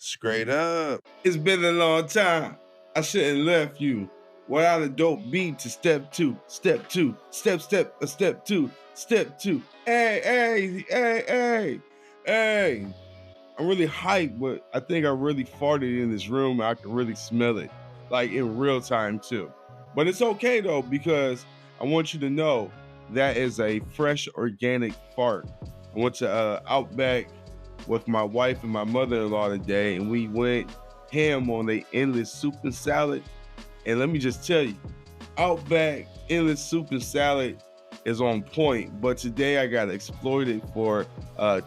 Straight up. It's been a long time. I shouldn't left you without a dope beat to step two, step two, step, a step two, step two. Hey. I'm really hyped, but I think I really farted in this room. I can really smell it, like in real time too. But it's okay though, because I want you to know that is a fresh organic fart. I went to Outback with my wife and my mother-in-law today, and we went ham on the endless soup and salad. And let me just tell you, Outback endless soup and salad is on point. But today I got exploited for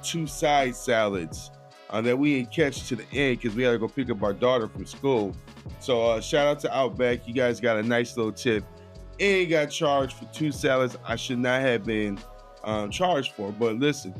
2 side salads that we didn't catch to the end because we had to go pick up our daughter from school. So shout out to Outback. You guys got a nice little tip. And got charged for 2 salads I should not have been charged for. But listen,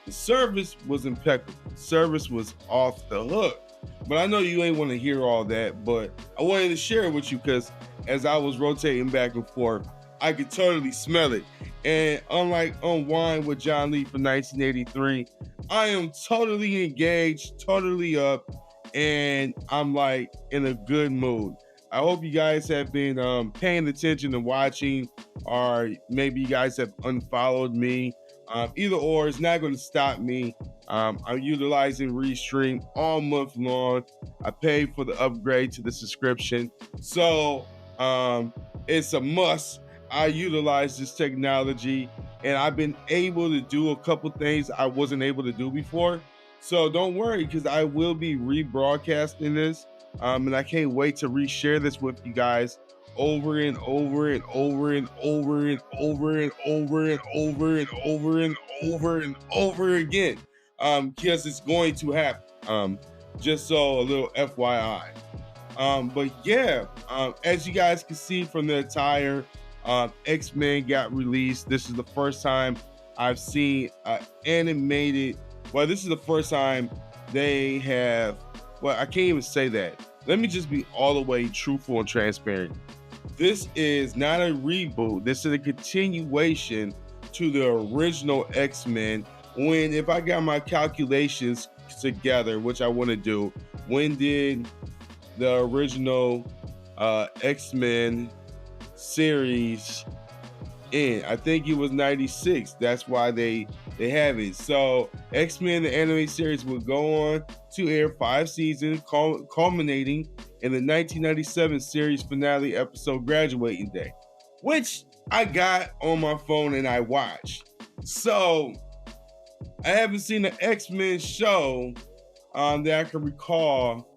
the service was impeccable. Service was off the hook. But I know you ain't want to hear all that, but I wanted to share it with you because as I was rotating back and forth, I could totally smell it. And unlike Unwind with John Lee from 1983, I am totally engaged, totally up, and I'm like in a good mood. I hope you guys have been paying attention and watching, or maybe you guys have unfollowed me. Either or, it's not going to stop me. I'm utilizing Restream all month long. I paid for the upgrade to the subscription. So it's a must. I utilize this technology, and I've been able to do a couple things I wasn't able to do before. So don't worry, because I will be rebroadcasting this. And I can't wait to reshare this with you guys over and over and over and over and over and over and over and over and over and over again. Because it's going to happen. Just so a little FYI. But yeah, as you guys can see from the attire, X-Men got released. This is the first time I've seen animated. Well, this is the first time they have. Well, I can't even say that. Let me just be all the way truthful and transparent. This is not a reboot. This is a continuation to the original X-Men. When, if I got my calculations together, which I want to do, when did the original X-Men series end? I think it was 96. That's why they have it. So X-Men, the anime series, will go on to air 5 seasons, culminating in the 1997 series finale episode, Graduating Day, which I got on my phone and I watched. So I haven't seen an X-Men show that I can recall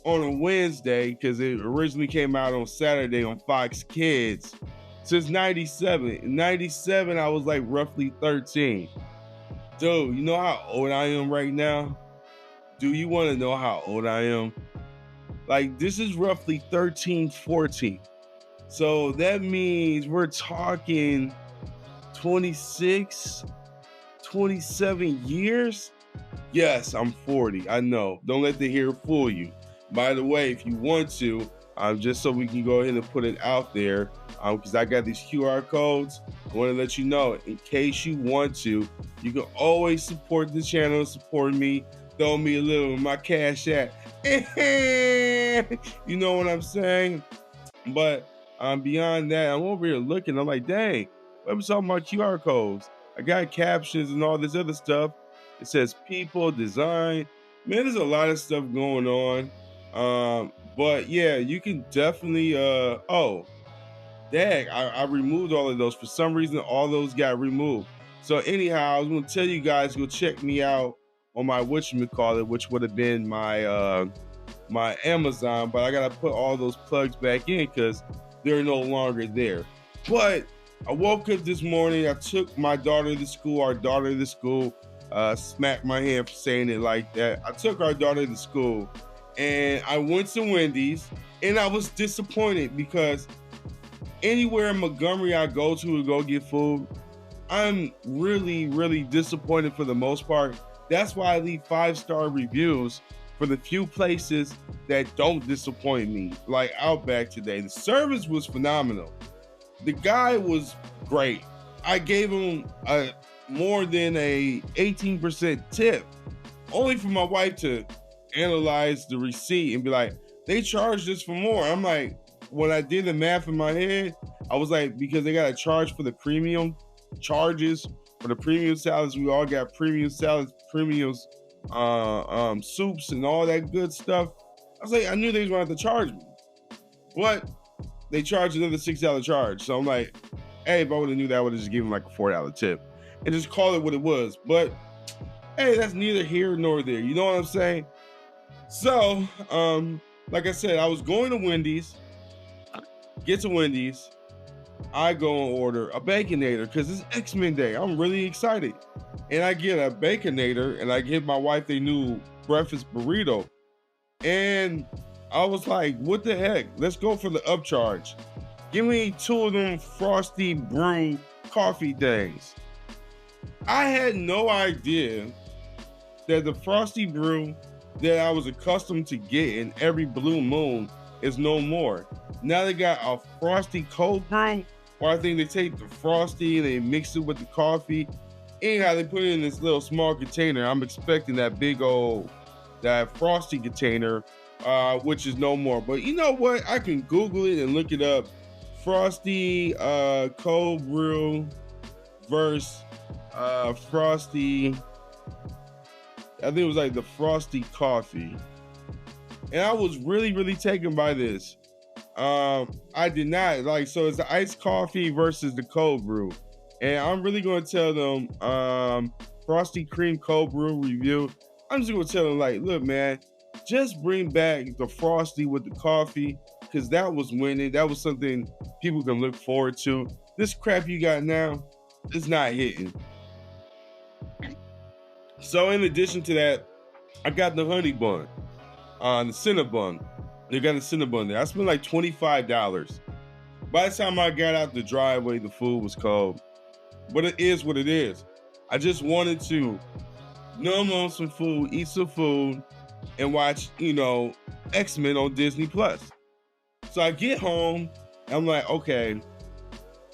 on a Wednesday, because it originally came out on Saturday on Fox Kids, since 97. In 97, I was like roughly 13. Dude, you know how old I am right now? Do you want to know how old I am? Like, this is roughly 13, 14. So that means we're talking 26, 27 years? Yes, I'm 40. I know. Don't let the hair fool you. By the way, if you want to, just so we can go ahead and put it out there, because I got these QR codes, I want to let you know, in case you want to, you can always support the channel, support me, throw me a little in my Cash App. You know what I'm saying? But beyond that, I'm over here looking, I'm like, dang, what was talking about QR codes? I got captions and all this other stuff. It says people, design. Man, there's a lot of stuff going on. But yeah, you can definitely, oh, dang, I removed all of those. For some reason, all those got removed. So anyhow, I was gonna tell you guys, go check me out on my whatchamacallit, which would have been my Amazon, but I gotta put all those plugs back in because they're no longer there. But I woke up this morning, I took my daughter to school, our daughter to school, smacked my hand for saying it like that. I took our daughter to school and I went to Wendy's and I was disappointed because anywhere in Montgomery I go to go get food, I'm really, really disappointed for the most part. That's why I leave 5-star reviews for the few places that don't disappoint me, like Outback today. The service was phenomenal. The guy was great. I gave him more than a 18% tip, only for my wife to analyze the receipt and be like, they charged us for more. I'm like, when I did the math in my head, I was like, because they got a charge for the premium charges for the premium salads. We all got premium salads, premiums, soups and all that good stuff. I was like, I knew they was gonna have to charge me, but they charged another $6 charge. So I'm like, hey, if I would have knew that, I would have just given like a $4 tip and just call it what it was. But hey, that's neither here nor there. You know what I'm saying? So, like I said, I was going to Wendy's, get to Wendy's, I go and order a Baconator because it's X-Men Day. I'm really excited. And I get a Baconator and I give my wife a new breakfast burrito. And I was like, what the heck? Let's go for the upcharge. Give me 2 of them Frosty Brew coffee things. I had no idea that the Frosty Brew that I was accustomed to getting every blue moon is no more. Now they got a Frosty Cold Brew, or I think they take the Frosty and they mix it with the coffee. Anyhow, they put it in this little small container. I'm expecting that big old, that Frosty container, which is no more. But you know what? I can Google it and look it up. Frosty Cold Brew versus Frosty, I think it was like the Frosty Coffee. And I was really, really taken by this. I did not like, so it's the iced coffee versus the cold brew. And I'm really going to tell them, Frosty Cream Cold Brew review. I'm just going to tell them, like, look, man, just bring back the Frosty with the coffee, because that was winning. That was something people can look forward to. This crap you got now is not hitting. So in addition to that, I got the honey bun, the Cinnabon. They got a Cinnabon there. I spent like $25. By the time I got out the driveway, the food was cold. But it is what it is. I just wanted to numb on some food, eat some food, and watch, X-Men on Disney Plus. So I get home, and I'm like, okay,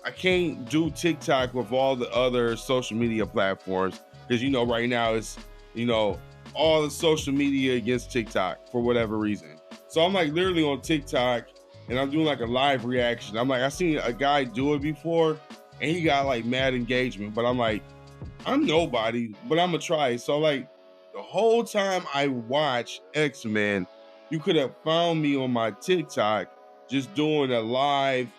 I can't do TikTok with all the other social media platforms, because right now it's all the social media against TikTok for whatever reason. So I'm like literally on TikTok and I'm doing like a live reaction. I'm like, I seen a guy do it before and he got like mad engagement, but I'm like, I'm nobody, but I'm gonna try it. So like the whole time I watched X-Men, you could have found me on my TikTok just doing a live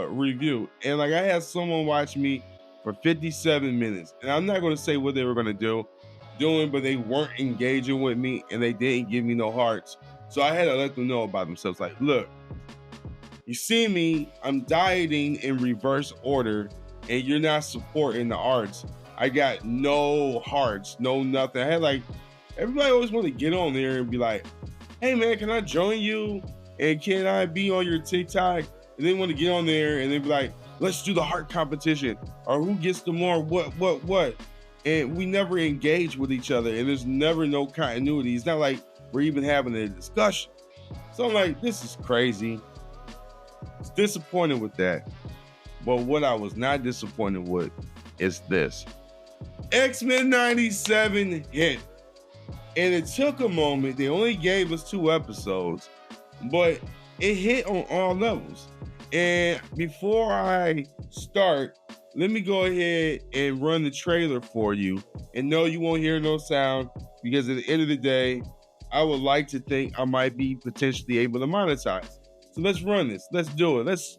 review. And like I had someone watch me for 57 minutes. And I'm not gonna say what they were gonna doing, but they weren't engaging with me and they didn't give me no hearts. So I had to let them know about themselves. Like, look, you see me, I'm dieting in reverse order and you're not supporting the arts. I got no hearts, no nothing. I had like, everybody always want to get on there and be like, hey man, can I join you? And can I be on your TikTok? And they want to get on there and they be like, let's do the heart competition or who gets the more what. And we never engage with each other and there's never no continuity. It's not like we're even having a discussion. So I'm like, this is crazy. It's disappointed with that. But what I was not disappointed with is this. X-Men 97 hit. And it took a moment. They only gave us 2 episodes, but it hit on all levels. And before I start, let me go ahead and run the trailer for you. And no, you won't hear no sound because at the end of the day, I would like to think I might be potentially able to monetize. So let's run this. Let's do it. Let's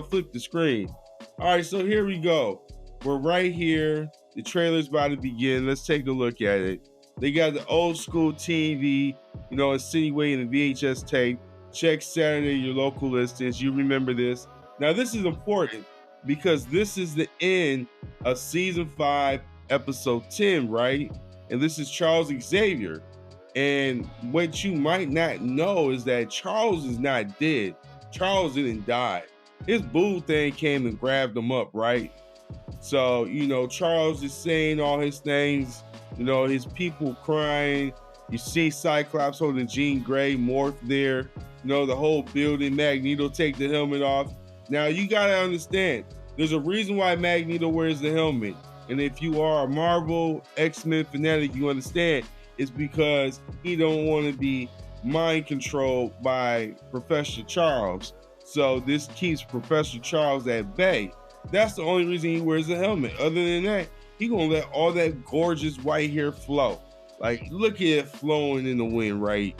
flip the screen. All right, so here we go. We're right here. The trailer's about to begin. Let's take a look at it. They got the old school TV, insinuating the VHS tape. Check Saturday, your local listings. You remember this. Now, this is important because this is the end of season 5, episode 10, right? And this is Charles Xavier. And what you might not know is that Charles is not dead. Charles didn't die. His boo thing came and grabbed him up, right? So, Charles is saying all his things, his people crying. You see Cyclops holding Jean Grey morph there. The whole building, Magneto take the helmet off. Now, you got to understand, there's a reason why Magneto wears the helmet. And if you are a Marvel X-Men fanatic, you understand it's because he don't want to be mind controlled by Professor Charles. So this keeps Professor Charles at bay. That's the only reason he wears the helmet. Other than that, he gonna let all that gorgeous white hair flow. Like, look at it flowing in the wind, right?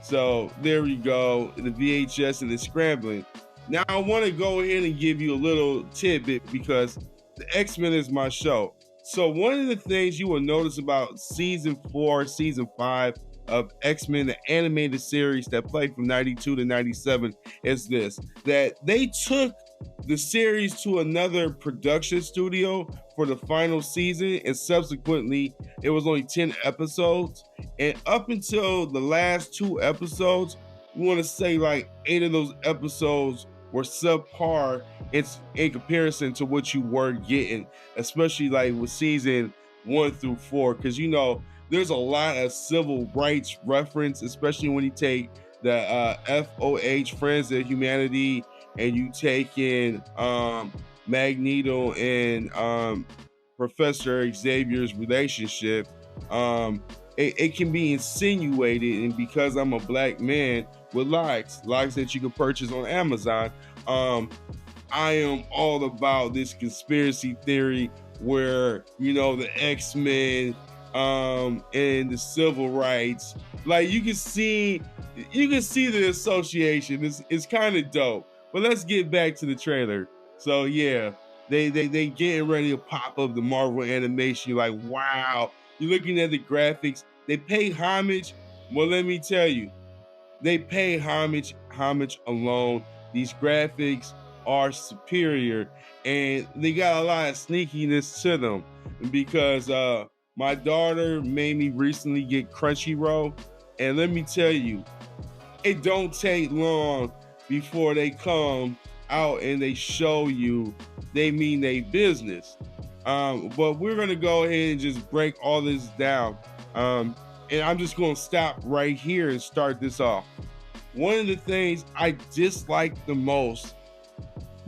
So there we go, the VHS and the scrambling. Now I want to go ahead and give you a little tidbit because the X-Men is my show. So one of the things you will notice about season 4, season 5 of X-Men, the animated series that played from 92 to 97 is this, that they took the series to another production studio for the final season, and subsequently it was only 10 episodes. And up until the last 2 episodes, we want to say like 8 of those episodes were subpar in comparison to what you were getting, especially like with season 1 through 4, because there's a lot of civil rights reference, especially when you take the FOH, Friends of Humanity, and you take in Magneto and Professor Xavier's relationship. It can be insinuated, and because I'm a black man with likes that you can purchase on Amazon, I am all about this conspiracy theory where the X-Men and the civil rights, like you can see the association. It's kind of dope. But let's get back to the trailer. So yeah, they getting ready to pop up the Marvel animation. You're like, wow. You're looking at the graphics. They pay homage. Well, let me tell you, they pay homage alone. These graphics are superior, and they got a lot of sneakiness to them because my daughter made me recently get Crunchyroll, and let me tell you, it don't take long before they come out and they show you they mean they business. But we're gonna go ahead and just break all this down. And I'm just gonna stop right here and start this off. One of the things I dislike the most,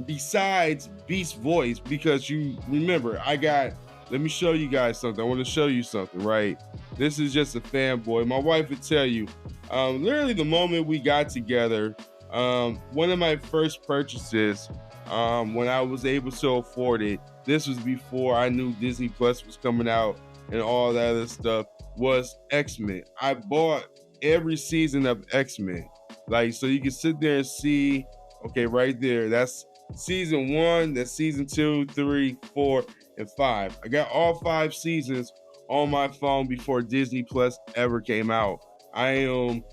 besides Beast's voice, because you remember, let me show you guys something. I want to show you something, right? This is just a fanboy. My wife would tell you, literally the moment we got together, one of my first purchases, when I was able to afford it, this was before I knew Disney Plus was coming out and all that other stuff, was X-Men. I bought every season of X-Men. Like, so you can sit there and see, okay, right there, that's season 1, that's season 2, 3, 4, and 5. I got all 5 seasons on my phone before Disney Plus ever came out. I am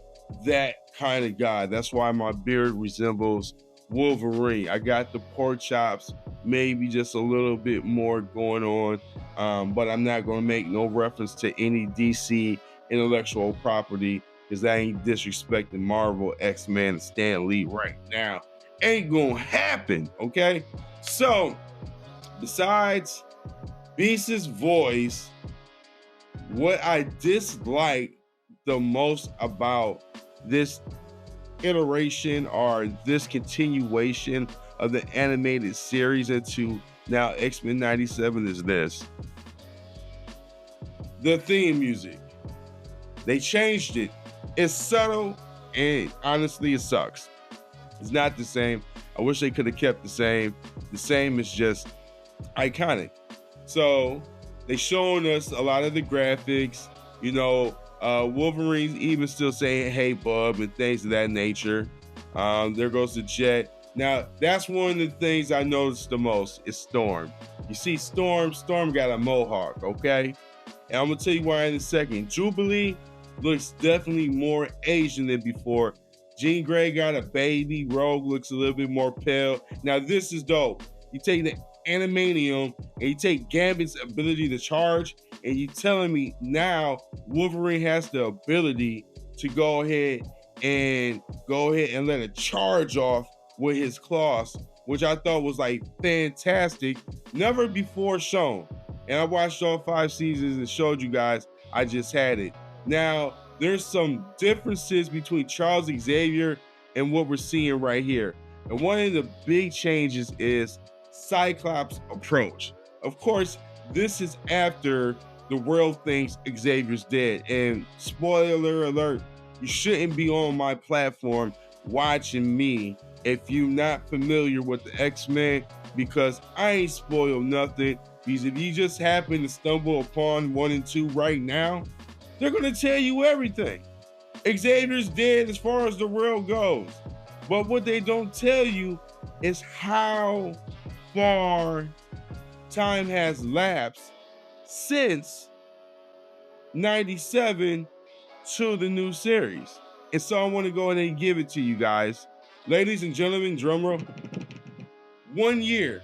that kind of guy. That's why my beard resembles Wolverine. I got the pork chops, maybe just a little bit more going on, but I'm not going to make no reference to any DC intellectual property because that ain't disrespecting Marvel, X-Men, and Stan Lee right now. Ain't gonna happen, okay? So, besides Beast's voice, what I dislike the most about this iteration or this continuation of the animated series into now X-Men 97 is this. The theme music. They changed it. It's subtle, and honestly, it sucks. It's not the same. I wish they could have kept the same. The same is just iconic. So they showing us a lot of the graphics, Wolverine's even still saying, hey, bub, and things of that nature. There goes the Jet. Now, that's one of the things I noticed the most is Storm. You see Storm got a mohawk, okay? And I'm gonna tell you why in a second. Jubilee looks definitely more Asian than before. Jean Grey got a baby. Rogue looks a little bit more pale. Now this is dope. You take the animanium and you take Gambit's ability to charge, and you telling me now Wolverine has the ability to go ahead and let a charge off with his claws, which I thought was like fantastic. Never before shown. And I watched all 5 seasons and showed you guys I just had it. Now, there's some differences between Charles Xavier and what we're seeing right here. And one of the big changes is Cyclops' approach. Of course, this is after the world thinks Xavier's dead. And spoiler alert, you shouldn't be on my platform watching me if you're not familiar with the X-Men, because I ain't spoiled nothing. Because if you just happen to stumble upon 1 and 2 right now, they're gonna tell you everything. Xavier's dead as far as the world goes. But what they don't tell you is how far time has lapsed since 97 to the new series. And so I want to go ahead and give it to you guys. Ladies and gentlemen, drumroll. 1 year.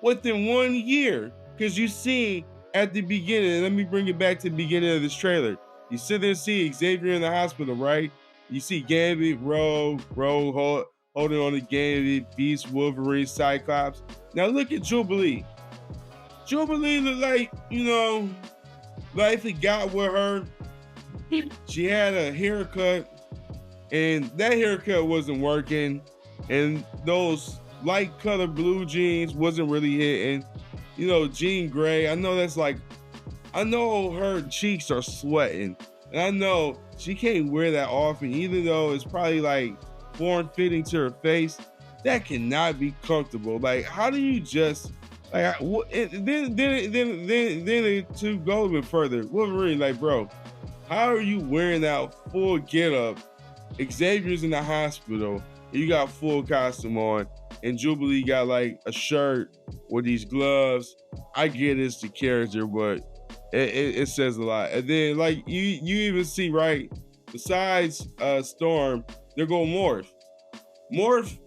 Within 1 year, because you see at the beginning, let me bring it back to the beginning of this trailer. You sit there and see Xavier in the hospital, right? You see Gambit, Rogue holding on to Gambit, Beast, Wolverine, Cyclops. Now look at Jubilee. Jubilee looked like, life had got with her. She had a haircut, and that haircut wasn't working. And those light colored blue jeans wasn't really hitting. Jean Grey, I know her cheeks are sweating. And I know she can't wear that often, even though it's probably like form-fitting to her face. That cannot be comfortable. Like, how do you just then to go even further, Wolverine, like, bro, how are you wearing that full get-up? Xavier's in the hospital, you got full costume on, and Jubilee got like a shirt with these gloves. I get it's the character, but it says a lot. And then like you even see, right, besides Storm, they're going Morph. Morph,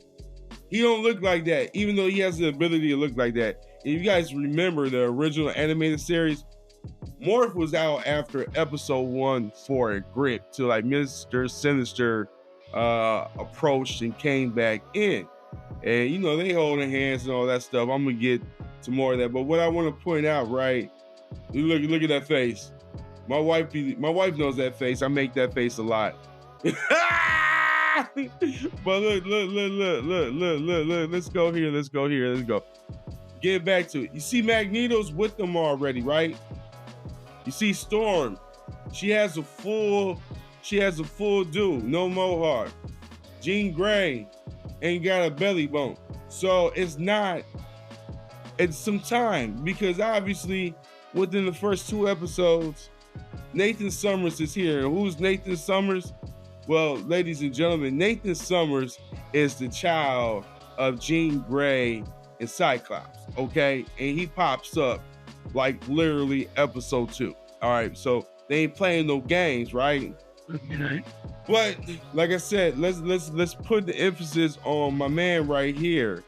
he don't look like that, even though he has the ability to look like that. And you guys remember the original animated series, Morph was out after episode 1 for a grip to like Mr. Sinister approached and came back in. And they holding hands and all that stuff. I'm gonna get to more of that. But what I want to point out, right? Look at that face. My wife knows that face. I make that face a lot. But look. Let's go here. Get back to it. You see Magneto's with them already, right? You see Storm. She has a full do, no mohawk. Jean Grey ain't got a belly bump. So it's some time, because obviously within the first 2 episodes, Nathan Summers is here. Who's Nathan Summers? Well, ladies and gentlemen, Nathan Summers is the child of Jean Grey and Cyclops, okay? And he pops up like literally episode 2. All right, so they ain't playing no games, right? But like I said, let's put the emphasis on my man right here.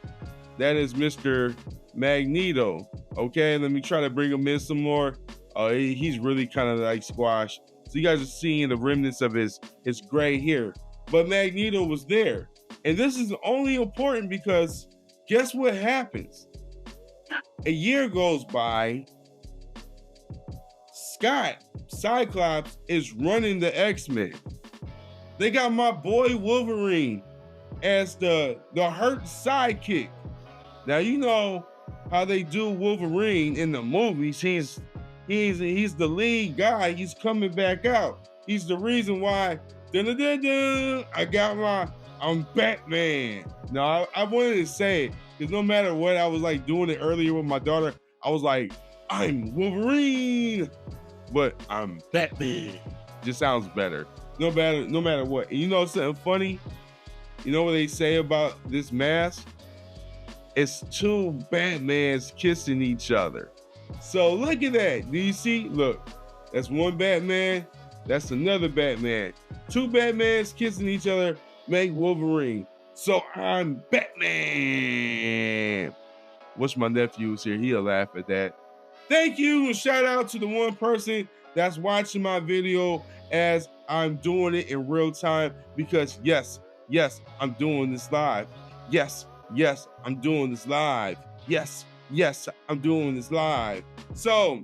That is Mr. Magneto. Okay, let me try to bring him in some more. He's really kind of like squashed. So you guys are seeing the remnants of his gray hair. But Magneto was there. And this is only important because guess what happens? A year goes by. Scott, Cyclops, is running the X-Men. They got my boy Wolverine as the hurt sidekick. Now you know how they do Wolverine in the movies. He's the lead guy. He's coming back out. He's the reason why I'm Batman. No, I wanted to say it because no matter what, I was like doing it earlier with my daughter. I was like, I'm Wolverine, but I'm Batman. Just sounds better. No matter what. And you know something funny? You know what they say about this mask? It's two Batmans kissing each other. So look at that. Do you see? Look, that's one Batman. That's another Batman. Two Batmans kissing each other make Wolverine. So I'm Batman. Wish my nephew was here. He'll laugh at that. Thank you, and shout out to the one person that's watching my video as I'm doing it in real time, because yes, I'm doing this live. Yes, I'm doing this live. Yes, I'm doing this live. So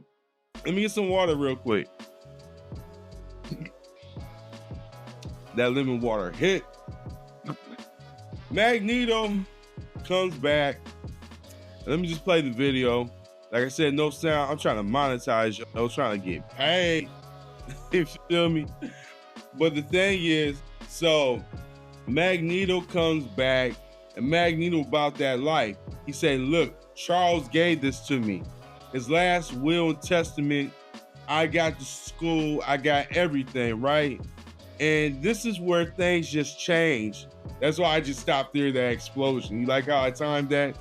let me get some water real quick. That lemon water hit. Magneto comes back. Let me just play the video. Like I said, no sound. I'm trying to monetize you. I was trying to get paid. You feel me? But the thing is, so Magneto comes back, and Magneto about that life. He said, look, Charles gave this to me. His last will and testament. I got the school. I got everything, right? And this is where things just change. That's why I just stopped there, that explosion. You like how I timed that?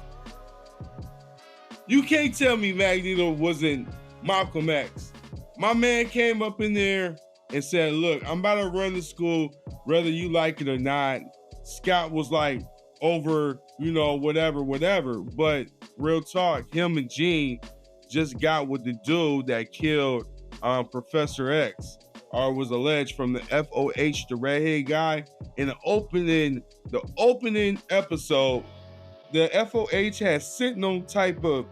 You can't tell me Magneto wasn't Malcolm X. My man came up in there and said, look, I'm about to run the school, whether you like it or not. Scott was like, over, whatever. But real talk, him and Jean just got with the dude that killed Professor X, or was alleged from the FOH, the redhead guy. In the opening episode, the FOH has sitting on type of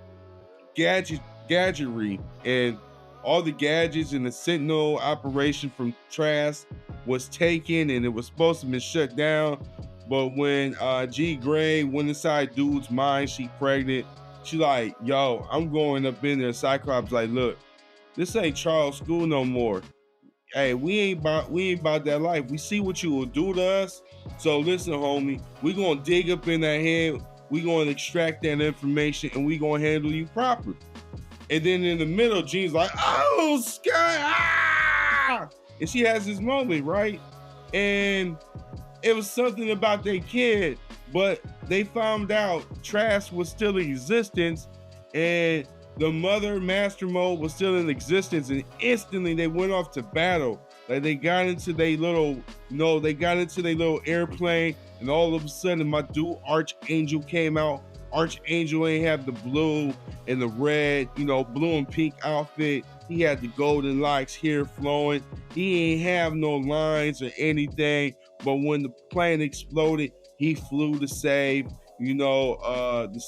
gadgetry, and all the gadgets in the Sentinel operation from Trask was taken, and it was supposed to be shut down. But when Jean Grey went inside dude's mind, she pregnant. She like, yo, I'm going up in there. Cyclops like, look, this ain't Charles School no more. Hey, we ain't about that life. We see what you will do to us. So listen, homie, we gonna dig up in that head. We gonna extract that information, and we gonna handle you properly. And then in the middle, Jean's like, oh, Scott, ah! And she has this moment, right? And it was something about their kid, but they found out Trask was still in existence, and the mother master mode was still in existence, and instantly they went off to battle. Like they got into their little, airplane, and all of a sudden my dude Archangel came out. Archangel ain't have the blue and the red, blue and pink outfit. He had the golden locks, hair flowing. He ain't have no lines or anything. But when the plane exploded, he flew to save, the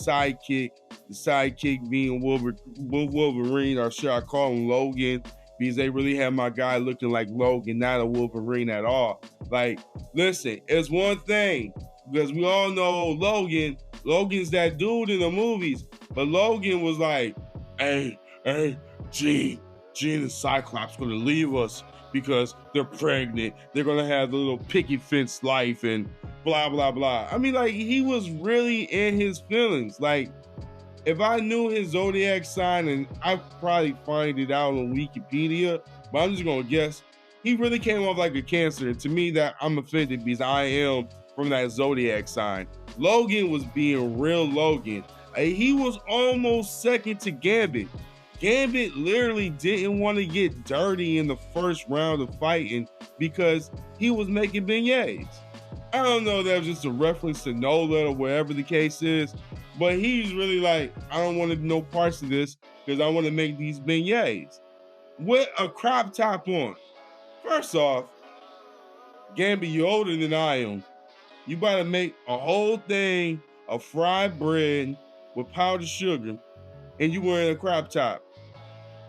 sidekick being Wolverine, or should I call him Logan? Because they really had my guy looking like Logan, not a Wolverine at all. Like, listen, it's one thing, because we all know Logan's that dude in the movies, but Logan was like, hey, Jean and Cyclops gonna leave us because they're pregnant. They're gonna have the little picket fence life and blah, blah, blah. I mean, like, he was really in his feelings. Like, if I knew his zodiac sign, and I'd probably find it out on Wikipedia, but I'm just gonna guess, he really came off like a Cancer. And to me, that I'm offended, because I am from that zodiac sign. Logan was being real Logan. He was almost second to Gambit. Gambit literally didn't want to get dirty in the first round of fighting because he was making beignets. I don't know if that was just a reference to Nola or whatever the case is, but he's really like, I don't want to know parts of this because I want to make these beignets with a crop top on. First off, Gambit, you're older than I am. You about to make a whole thing of fried bread with powdered sugar, and you wearing a crop top.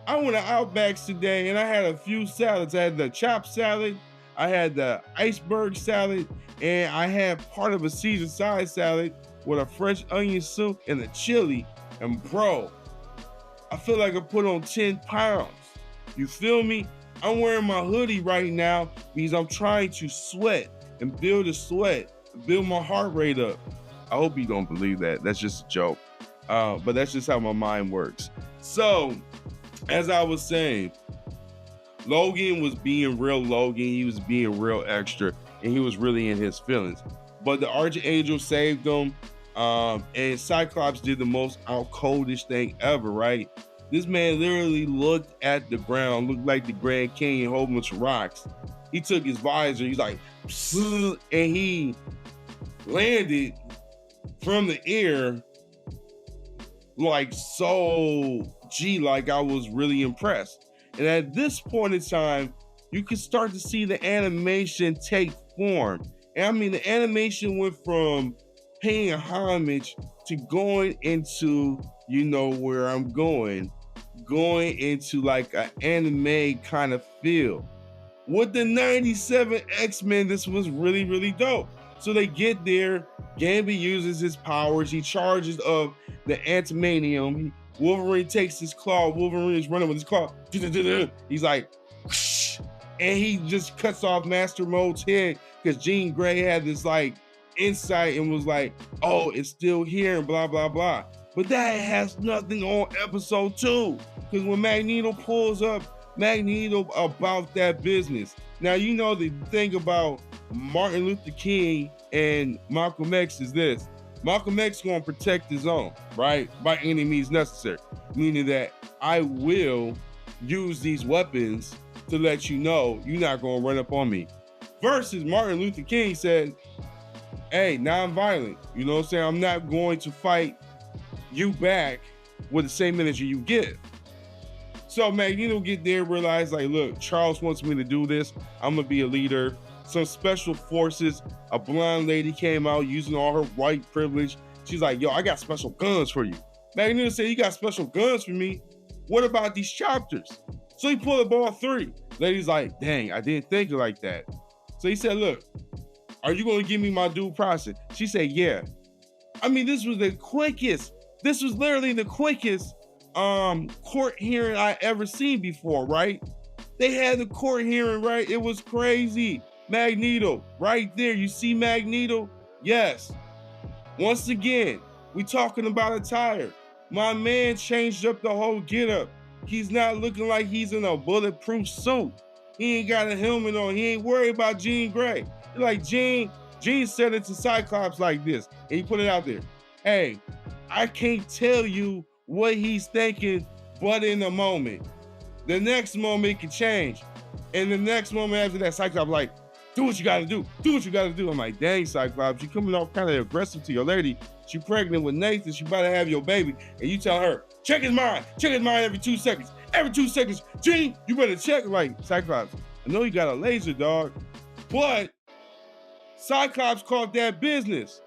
I went to Outbacks today, and I had a few salads. I had the chopped salad, I had the iceberg salad, and I had part of a Caesar side salad with a fresh onion soup and a chili. And bro, I feel like I put on 10 pounds. You feel me? I'm wearing my hoodie right now because I'm trying to sweat and build a sweat, build my heart rate up. I hope you don't believe that. That's just a joke. But that's just how my mind works. So, as I was saying, Logan was being real Logan. He was being real extra, and he was really in his feelings. but the Archangel saved him. And Cyclops did the most outcoldish thing ever, right? This man literally looked at the ground, looked like the Grand Canyon, a whole bunch of rocks. He took his visor, he's like, and he landed from the air like so like I was really impressed. And at this point in time, you can start to see the animation take form. And I mean, the animation went from paying homage to going into, you know, where I'm going into like an anime kind of feel. With the 97 X-Men, this was really, really dope. So they get there, Gambit uses his powers, he charges of the antimanium, Wolverine takes his claw, Wolverine is running with his claw, he's like, and he just cuts off Master Mold's head because Jean Grey had this like insight and was like, oh, it's still here and blah, blah, blah. But that has nothing on episode 2, because when Magneto pulls up, Magneto about that business. Now, you know, the thing about Martin Luther King and Malcolm X is this. Malcolm X gonna protect his own, right? By any means necessary. Meaning that I will use these weapons to let you know you're not gonna run up on me. Versus Martin Luther King said, hey, non-violent. You know what I'm saying? I'm not going to fight you back with the same energy you give. So Magneto get there, realize like, look, Charles wants me to do this. I'm gonna be a leader. Some special forces, a blonde lady came out using all her white privilege. She's like, yo, I got special guns for you. Magneto said, you got special guns for me? What about these chapters? So he pulled up all 3. Lady's like, dang, I didn't think it like that. So he said, look, are you gonna give me my due process? She said, yeah. I mean, this was the quickest. This was literally the quickest court hearing I ever seen before, right? They had the court hearing, right? It was crazy. Magneto, right there. You see Magneto? Yes. Once again, we talking about attire. My man changed up the whole getup. He's not looking like he's in a bulletproof suit. He ain't got a helmet on. He ain't worried about Jean Grey. Like Jean said it to Cyclops like this, and he put it out there. Hey, I can't tell you what he's thinking, but in a moment. The next moment it can change. And the next moment after that, Cyclops like, do what you gotta do. Do what you gotta do. I'm like, dang, Cyclops, you coming off kind of aggressive to your lady. She pregnant with Nathan. She about to have your baby. And you tell her, check his mind. Check his mind every 2 seconds. Every 2 seconds. Jean, you better check. Like, Cyclops, I know you got a laser, dog. But Cyclops caught that business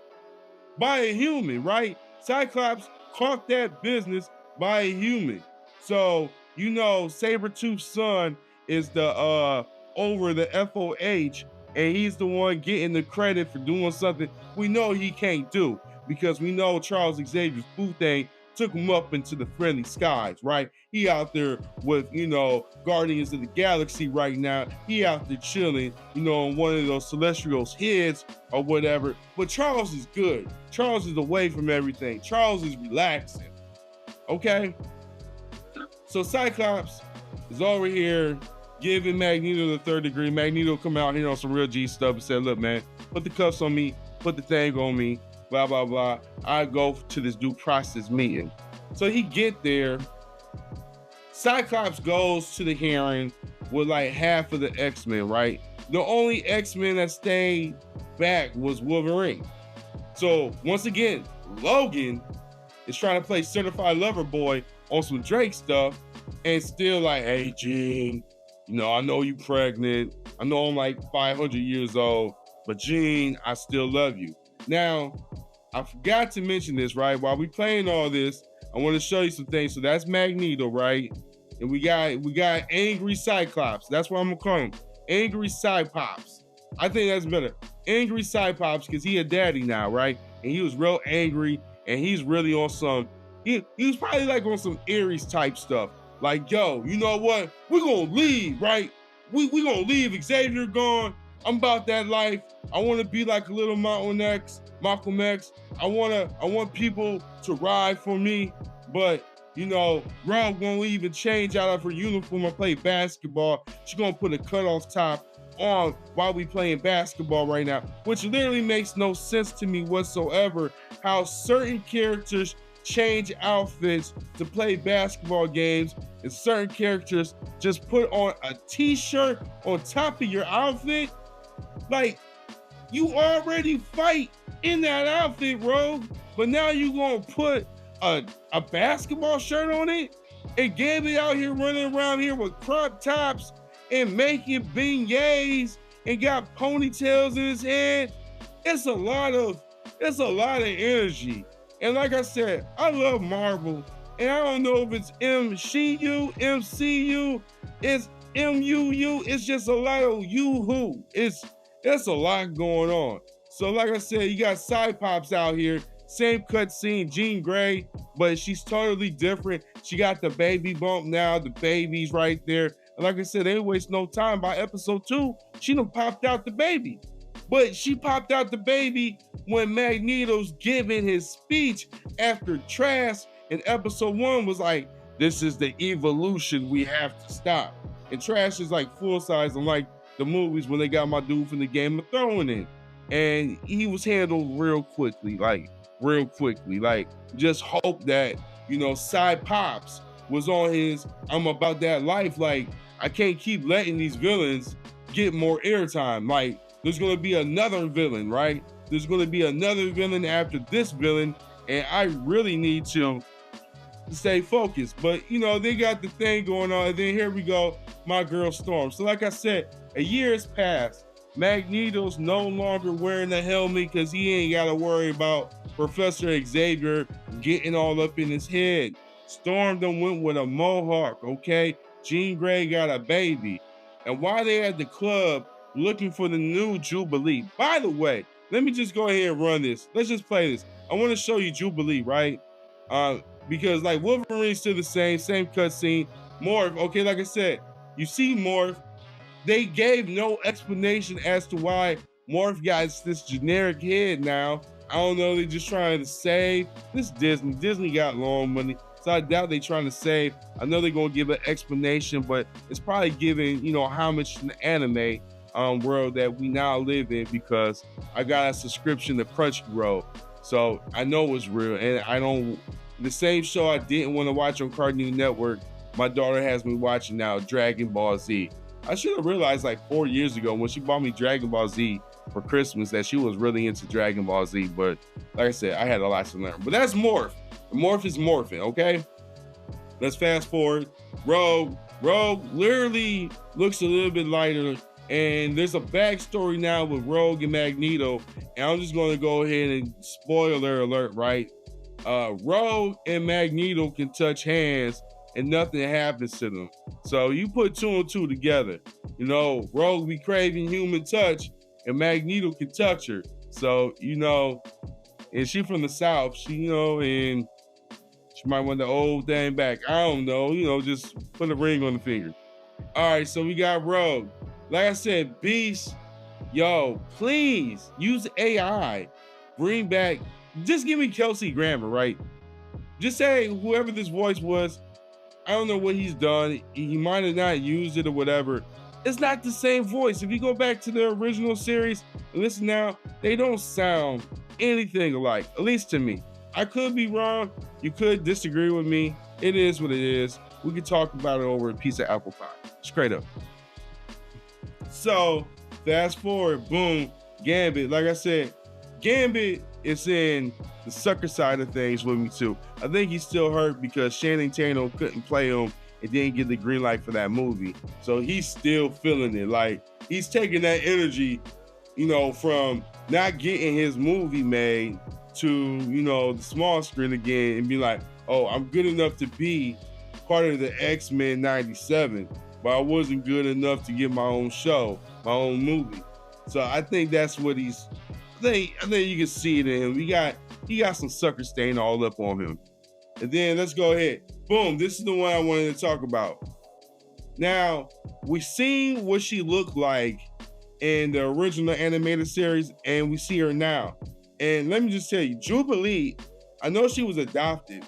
by a human, right? Cyclops caught that business by a human. So, you know, Sabretooth's son is the over the FOH, and he's the one getting the credit for doing something we know he can't do, because we know Charles Xavier's boo thing took him up into the friendly skies, right? He out there with, you know, Guardians of the Galaxy right now. He out there chilling, you know, on one of those Celestials' heads or whatever. But Charles is good. Charles is away from everything. Charles is relaxing, okay? So Cyclops is over here giving Magneto the 3rd degree. Magneto come out here on some real G stuff and said, look, man, put the cuffs on me, put the thing on me, blah, blah, blah. I go to this due process meeting. So he get there. Cyclops goes to the hearing with like half of the X-Men, right? The only X-Men that stayed back was Wolverine. So once again, Logan is trying to play certified lover boy on some Drake stuff and still like, hey, Jean, you know, I know you pregnant. I know I'm like 500 years old, but Jean, I still love you. Now, I forgot to mention this, right? While we playing all this, I want to show you some things. So that's Magneto, right? And we got Angry Cyclops. That's what I'm gonna call him. Angry Cyclops. I think that's better. Angry Cyclops, because he a daddy now, right? And he was real angry, and he's really on some, he was probably like on some Ares type stuff. Like, yo, you know what? We're gonna leave, right? We gonna leave. Xavier gone. I'm about that life. I want to be like a little Malcolm X. I want people to ride for me. But, you know, Rob won't even change out of her uniform and play basketball. She's gonna put a cutoff top on while we playing basketball right now, which literally makes no sense to me whatsoever, how certain characters change outfits to play basketball games and certain characters just put on a t-shirt on top of your outfit. Like, you already fight in that outfit, Rogue, but now you gonna put a basketball shirt on it? And Gambit out here running around here with crop tops and making beignets and got ponytails in his head. It's a lot of energy. And like I said, I love Marvel, and I don't know if it's MCU, MCU, it's MUU. It's just a lot of you-hoo. It's a lot going on. So like I said, you got Side Pops out here, same cutscene, Jean Grey, but she's totally different. She got the baby bump now, the baby's right there. And like I said, they didn't waste no time. By episode 2, she done popped out the baby. But she popped out the baby when Magneto's giving his speech after Trash in episode 1 was like, this is the evolution we have to stop. And Trash is like full size, unlike the movies when they got my dude from the Game of Thrones in. And he was handled real quickly. Like, just hope that, Side Pops was on his I'm about that life. Like, I can't keep letting these villains get more airtime. Like, there's gonna be another villain, right? There's gonna be another villain after this villain, and I really need to stay focused. But they got the thing going on, and then here we go, my girl Storm. So like I said, a year has passed. Magneto's no longer wearing the helmet because he ain't gotta worry about Professor Xavier getting all up in his head. Storm done went with a mohawk, okay? Jean Grey got a baby. And while they at the club looking for the new Jubilee, by the way, let me just go ahead and run this. Let's just play this. I want to show you Jubilee, right? Because like Wolverine's still the same cutscene. Morph, okay, like I said, you see Morph. They gave no explanation as to why Morph got this generic head now. I don't know, they're just trying to save. This Disney. Disney got long money, so I doubt they're trying to save. I know they're going to give an explanation, but it's probably giving, homage to the anime world that we now live in, because I got a subscription to Crunchyroll. So I know it's real, and the same show I didn't want to watch on Cartoon Network, my daughter has me watching now, Dragon Ball Z. I should have realized like 4 years ago when she bought me Dragon Ball Z for Christmas that she was really into Dragon Ball Z, but like I said, I had a lot to learn. But that's Morph. Morph is morphing, okay? Let's fast forward. Rogue literally looks a little bit lighter, and there's a backstory now with Rogue and Magneto, and I'm just gonna go ahead and spoiler alert, right? Rogue and Magneto can touch hands and nothing happens to them. So you put 2 and 2 together. Rogue be craving human touch, and Magneto can touch her. So, and she from the South, and she might want the old thing back. I don't know, just put a ring on the finger. All right, so we got Rogue. Like I said, Beast, yo, please use AI. Bring back, just give me Kelsey Grammer, right? Just say whoever this voice was, I don't know what he's done. He might have not used it or whatever. It's not the same voice. If you go back to the original series and listen now, they don't sound anything alike, at least to me. I could be wrong. You could disagree with me. It is what it is. We could talk about it over a piece of apple pie. Straight up. So, fast forward, boom, Gambit. Like I said, Gambit is in the sucker side of things with me too. I think he's still hurt because Channing Tatum couldn't play him and didn't get the green light for that movie. So he's still feeling it. Like, he's taking that energy, from not getting his movie made to, the small screen again and be like, oh, I'm good enough to be part of the X-Men 97, but I wasn't good enough to get my own show, my own movie. So I think that's what I think you can see it in him. He got some sucker stain all up on him. And then let's go ahead. Boom, this is the one I wanted to talk about. Now, we've seen what she looked like in the original animated series, and we see her now. And let me just tell you, Jubilee, I know she was adopted,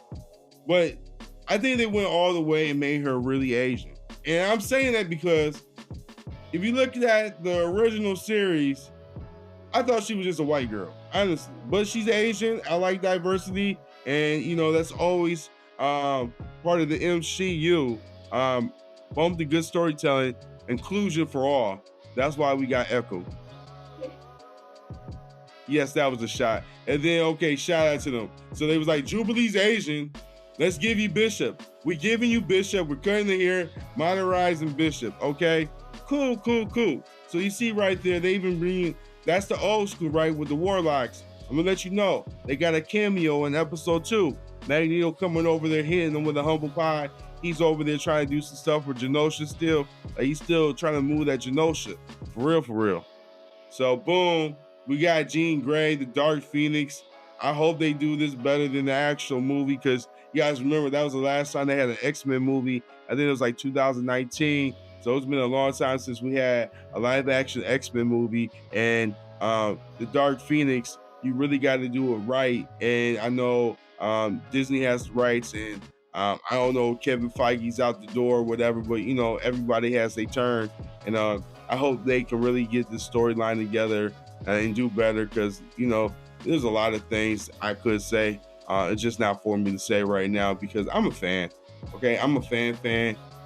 but I think they went all the way and made her really Asian. And I'm saying that because if you look at the original series, I thought she was just a white girl, honestly. But she's Asian. I like diversity, and that's always part of the MCU. Bump the good storytelling, inclusion for all. That's why we got Echo. Yes, that was a shot. And then, okay, shout out to them. So they was like, Jubilee's Asian. Let's give you Bishop. We're giving you Bishop. We're cutting the hair, modernizing Bishop. Okay, cool. So you see right there, they even bring, that's the old school, right, with the Warlocks. I'm gonna let you know, they got a cameo in episode 2. Magneto coming over there hitting them with a humble pie. He's over there trying to do some stuff with Genosha still. He's still trying to move that Genosha. For real. So boom, we got Jean Grey, the Dark Phoenix. I hope they do this better than the actual movie, because you guys remember that was the last time they had an X-Men movie. I think it was like 2019. So it's been a long time since we had a live action X-Men movie. And the Dark Phoenix, you really got to do it right. And I know Disney has the rights, and I don't know, Kevin Feige's out the door or whatever, but everybody has their turn. And I hope they can really get the storyline together and do better, because there's a lot of things I could say. It's just not for me to say right now, because I'm a fan. Okay, I'm a fan,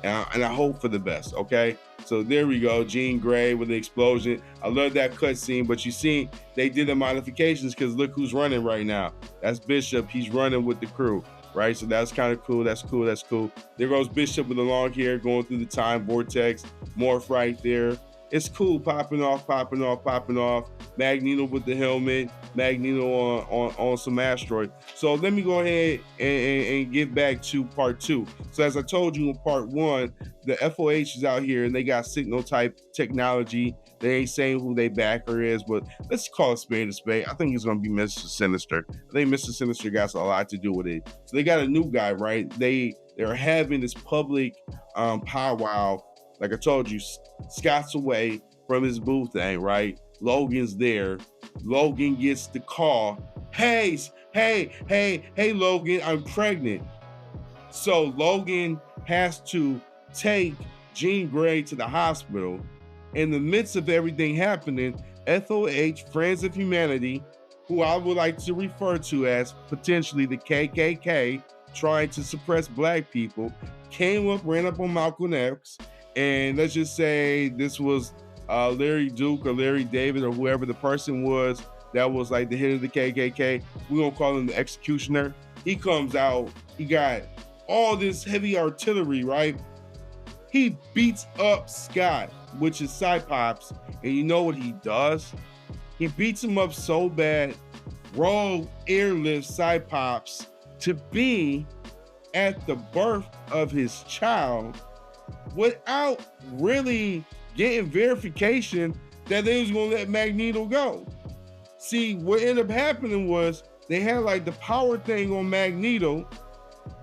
and I hope for the best. Okay, so there we go. Jean Grey with the explosion. I love that cutscene, but you see, they did the modifications, because look who's running right now. That's Bishop. He's running with the crew, right? So that's kind of cool. That's cool. There goes Bishop with the long hair going through the time vortex. Morph right there. It's cool, popping off. Magneto with the helmet. Magneto on some asteroid. So let me go ahead and get back to part 2. So as I told you in part 1, the FOH is out here and they got signal type technology. They ain't saying who they backer is, but let's call it spade a spade. I think it's gonna be Mr. Sinister. I think Mr. Sinister got a lot to do with it. So they got a new guy, right? They're having this public powwow. Like I told you, Scott's away from his boo thing, right? Logan's there. Logan gets the call. Hey, Logan, I'm pregnant. So Logan has to take Jean Grey to the hospital. In the midst of everything happening, FOH, Friends of Humanity, who I would like to refer to as potentially the KKK, trying to suppress black people, ran up on Malcolm X. And let's just say this was Larry Duke or Larry David or whoever the person was that was like the head of the KKK. We're going to call him the executioner. He comes out. He got all this heavy artillery, right? He beats up Scott, which is Cyclops. And you know what he does? He beats him up so bad, Rogue airlifts Cyclops to be at the birth of his child, without really getting verification that they was gonna let Magneto go. See, what ended up happening was they had like the power thing on Magneto,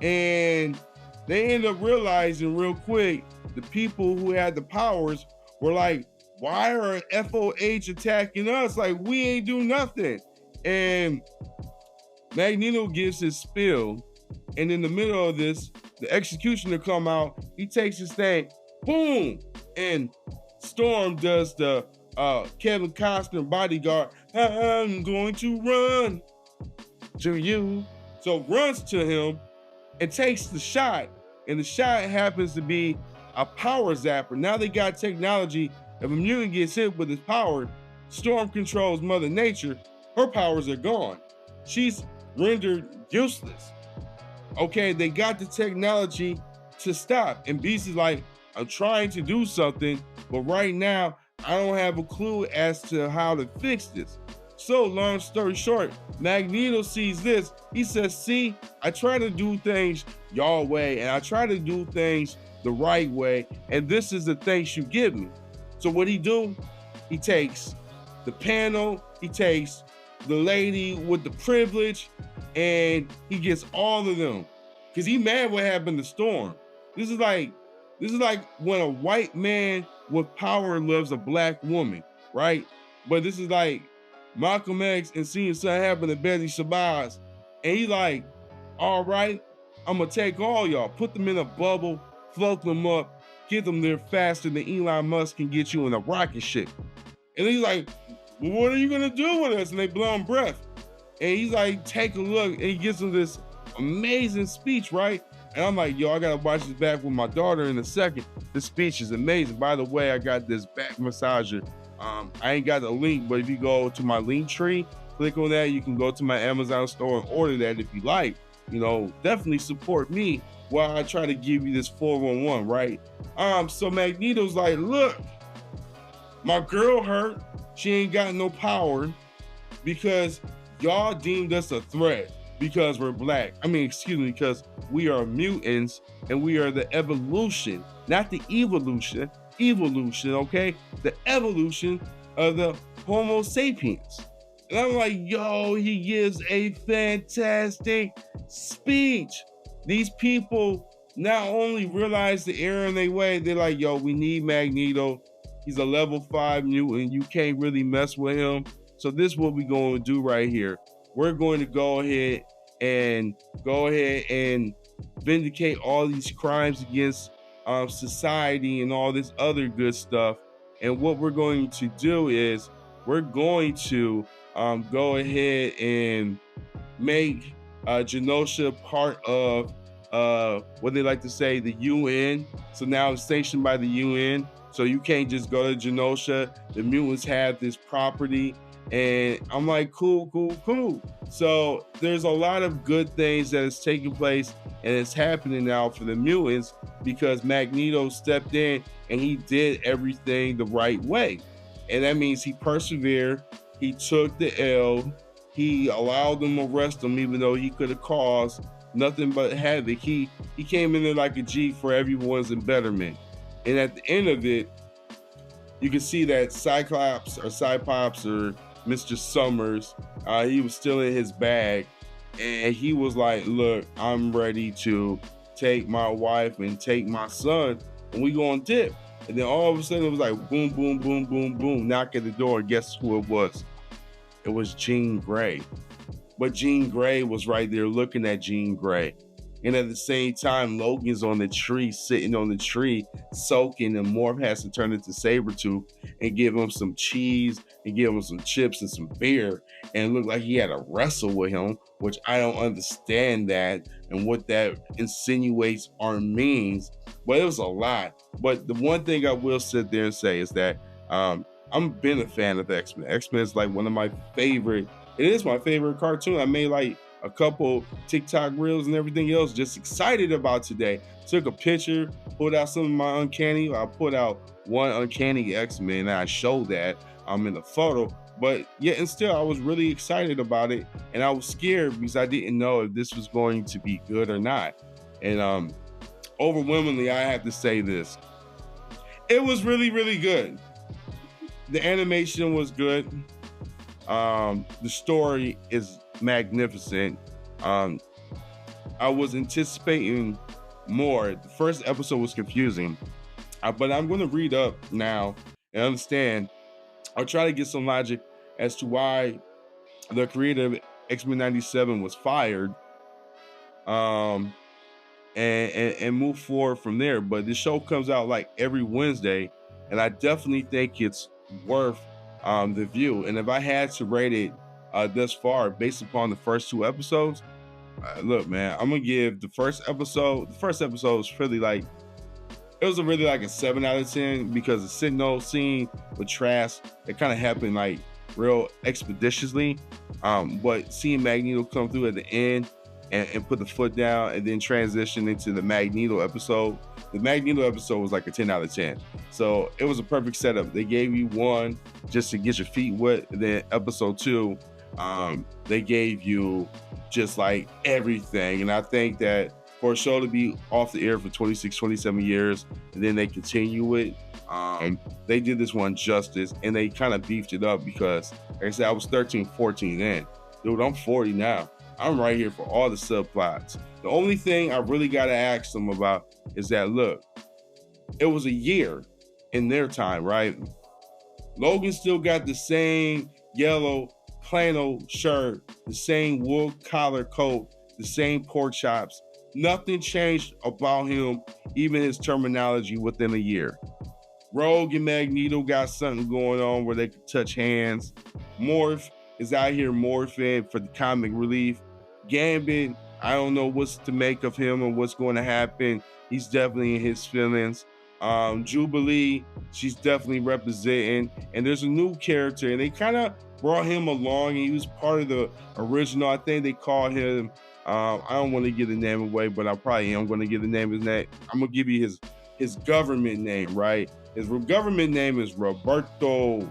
and they ended up realizing real quick the people who had the powers were like, why are FOH attacking us? Like, we ain't do nothing. And Magneto gives his spill, and in the middle of this, the executioner come out, he takes his thing, boom, and Storm does the Kevin Costner bodyguard, I'm going to run to you. So runs to him and takes the shot, and the shot happens to be a power zapper. Now they got technology. If a mutant gets hit with his power, Storm controls Mother Nature, her powers are gone. She's rendered useless. Okay, they got the technology to stop. And Beast is like, I'm trying to do something, but right now, I don't have a clue as to how to fix this. So long story short, Magneto sees this. He says, see, I try to do things y'all way, and I try to do things the right way, and this is the things you give me. So what he do? He takes the panel, he takes the lady with the privilege, and he gets all of them. Cause he mad what happened to Storm. This is like when a white man with power loves a black woman, right? But this is like Malcolm X and seeing something happen to Betty Shabazz, and he like, all right, I'm gonna take all y'all, put them in a bubble, float them up, get them there faster than Elon Musk can get you in a rocket ship. And he's like, well, what are you gonna do with us? And they blow him breath. And he's like, take a look, and he gives them this amazing speech, right? And I'm like, yo, I gotta watch this back with my daughter in a second. This speech is amazing. By the way, I got this back massager. I ain't got the link, but if you go to my link tree, click on that, you can go to my Amazon store and order that if you like. You know, definitely support me while I try to give you this 411, right? So Magneto's like, look, my girl hurt. She ain't got no power because y'all deemed us a threat because we're black. I mean, excuse me, because we are mutants and we are the evolution, not the evolution, okay? The evolution of the Homo sapiens. And I'm like, yo, he gives a fantastic speech. These people not only realize the error in their way, they're like, yo, we need Magneto. He's a level 5 mutant. You can't really mess with him. So this is what we're going to do right here. We're going to go ahead and vindicate all these crimes against society and all this other good stuff. And what we're going to do is we're going to go ahead and make Genosha part of what they like to say, the UN. So now it's sanctioned by the UN. So you can't just go to Genosha. The mutants have this property. And I'm like, cool. So there's a lot of good things that is taking place and it's happening now for the mutants because Magneto stepped in and he did everything the right way. And that means he persevered, he took the L, he allowed them to arrest him even though he could have caused nothing but havoc. He came in there like a G for everyone's betterment. And at the end of it, you can see that Cyclops or Mr. Summers, he was still in his bag. And he was like, look, I'm ready to take my wife and take my son and we gonna dip. And then all of a sudden it was like boom, boom, boom, boom, boom, knock at the door. Guess who it was? It was Jean Grey. But Jean Grey was right there looking at Jean Grey. And at the same time, Logan's on the tree, sitting on the tree, soaking, and Morph has to turn into Sabretooth and give him some cheese and give him some chips and some beer. And it looked like he had to wrestle with him, which I don't understand that and what that insinuates or means. But it was a lot. But the one thing I will sit there and say is that I've been a fan of X-Men. X-Men is like one of my favorite. It is my favorite cartoon. I made like a couple TikTok reels and everything else, just excited about today. Took a picture, pulled out some of my Uncanny. I put out one Uncanny X-Men and I showed that in the photo. But yet and still, I was really excited about it. And I was scared because I didn't know if this was going to be good or not. And overwhelmingly, I have to say this. It was really, really good. The animation was good. The story is magnificent. I was anticipating more. The first episode was confusing, but I'm going to read up now and understand. I'll try to get some logic as to why the creator of X-Men 97 was fired, and move forward from there. But this show comes out like every Wednesday, and I definitely think it's worth the view. And if I had to rate it thus far based upon the first 2 episodes, look, man, I'm gonna give the first episode was really like, it was really like a 7 out of 10 because the Sentinel scene with Trask, it kind of happened like real expeditiously. But seeing Magneto come through at the end and put the foot down and then transition into the Magneto episode. The Magneto episode was like a 10 out of 10. So it was a perfect setup. They gave you 1 just to get your feet wet. And then episode 2, they gave you just like everything. And I think that for a show to be off the air for 26, 27 years, and then they continue it, they did this one justice and they kind of beefed it up because, like I said, I was 13, 14 then. Dude, I'm 40 now. I'm right here for all the subplots. The only thing I really got to ask them about is that, look, it was a year in their time, right? Logan still got the same yellow plano shirt, the same wool collar coat, the same pork chops. Nothing changed about him, even his terminology within a year. Rogue and Magneto got something going on where they can touch hands. Morph is out here morphing for the comic relief. Gambit, I don't know what's to make of him and what's going to happen. He's definitely in his feelings. Jubilee, she's definitely representing. And there's a new character, and they kind of brought him along. And he was part of the original. I think they called him. I don't want to give the name away, but I probably am going to give the name of his name. I'm gonna give you his government name, right? His government name is Roberto.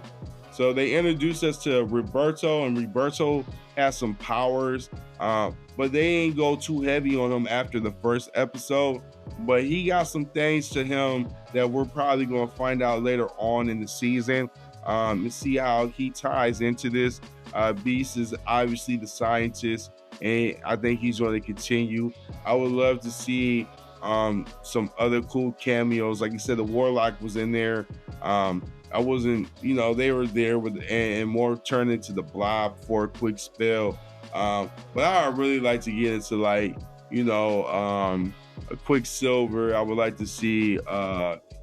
So they introduced us to Roberto, and Roberto has some powers, but they ain't go too heavy on him after the first episode. But he got some things to him that we're probably going to find out later on in the season, and see how he ties into this. Beast is obviously the scientist, and I think he's going to continue. I would love to see some other cool cameos. Like you said, the Warlock was in there. I wasn't, they were there with, and more turned into the Blob for a quick spell. But I would really like to get into a Quicksilver. I would like to see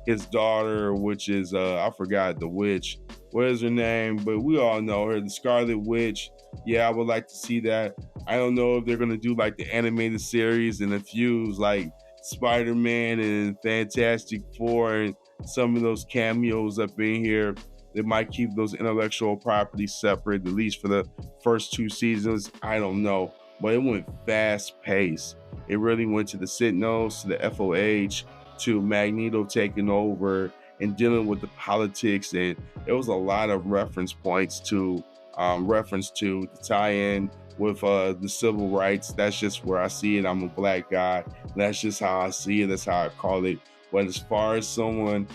his daughter, which is I forgot the witch. What is her name? But we all know her, the Scarlet Witch. Yeah, I would like to see that. I don't know if they're gonna do like the animated series and infuse like Spider-Man and Fantastic Four and some of those cameos up in here. They might keep those intellectual properties separate, at least for the first 2 seasons. I don't know, but it went fast paced. It really went to the Sentinels, to the FOH, to Magneto taking over and dealing with the politics, and it was a lot of reference points to the tie-in with the civil rights. That's just where I see it. I'm a black guy. That's just how I see it. That's how I call it. But as far as someone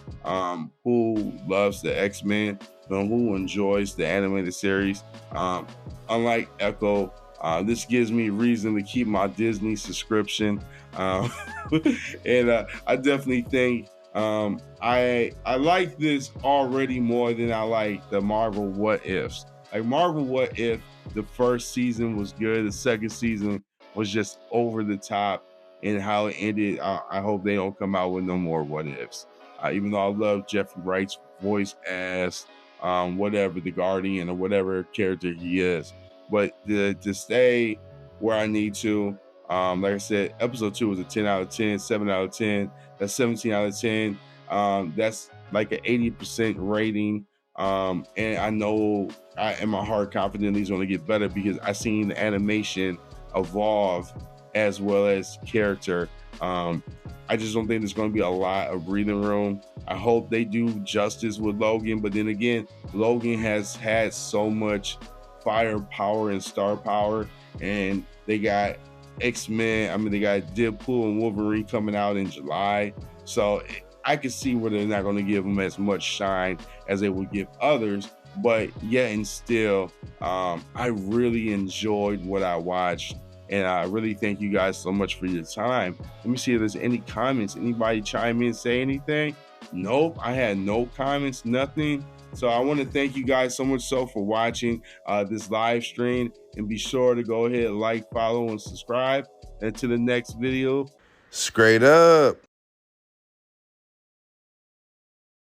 who loves the X-Men and who enjoys the animated series, unlike Echo, this gives me reason to keep my Disney subscription. And I definitely think I like this already more than I like the Marvel What Ifs. Like Marvel What If, the first season was good. The second season was just over the top, and how it ended. I hope they don't come out with no more What Ifs. Even though I love Jeffrey Wright's voice as whatever the Guardian or whatever character he is, but to stay where I need to. Like I said, episode 2 was a 10 out of 10, 7 out of 10. That's 17 out of 10. That's like an 80% rating. And I know in my heart confident he's going to get better because I seen the animation evolve as well as character. I just don't think there's going to be a lot of breathing room. I hope they do justice with Logan, but then again, Logan has had so much firepower and star power, and they got X-Men. I mean, they got Deadpool and Wolverine coming out in July, so I can see where they're not going to give them as much shine as they would give others. But yet and still, I really enjoyed what I watched. And I really thank you guys so much for your time. Let me see if there's any comments. Anybody chime in, say anything? Nope, I had no comments, nothing. So I want to thank you guys so much so for watching this live stream. And be sure to go ahead, like, follow, and subscribe. And to the next video. Straight up.